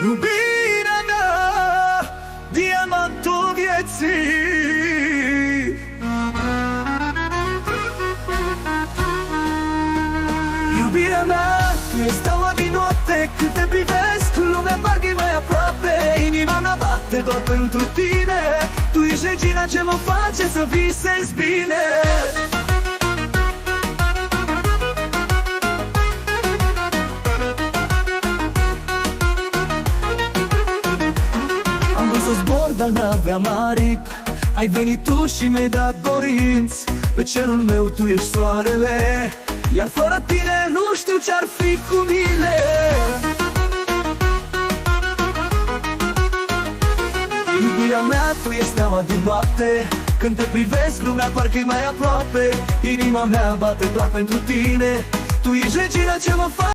Iubirea mea, diamantul vieții. Iubirea mea, tu ești steaua din noapte. Când te privesc, lumea parcă-i mai aproape. Inima mea bate doar pentru tine. Tu ești regina ce mă face să visez bine. Am vrut să zbor, dar n-aveam aripi. Ai venit tu și mi-ai dat dorinți. Pe cerul meu tu ești soarele, iar fără tine nu știu ce-ar fi cu mine. Iubirea mea, tu ești steaua din noapte. Când te privesc, lumea parcă-i mai aproape. Inima mea bate doar pentru tine. Tu ești regina ce mă face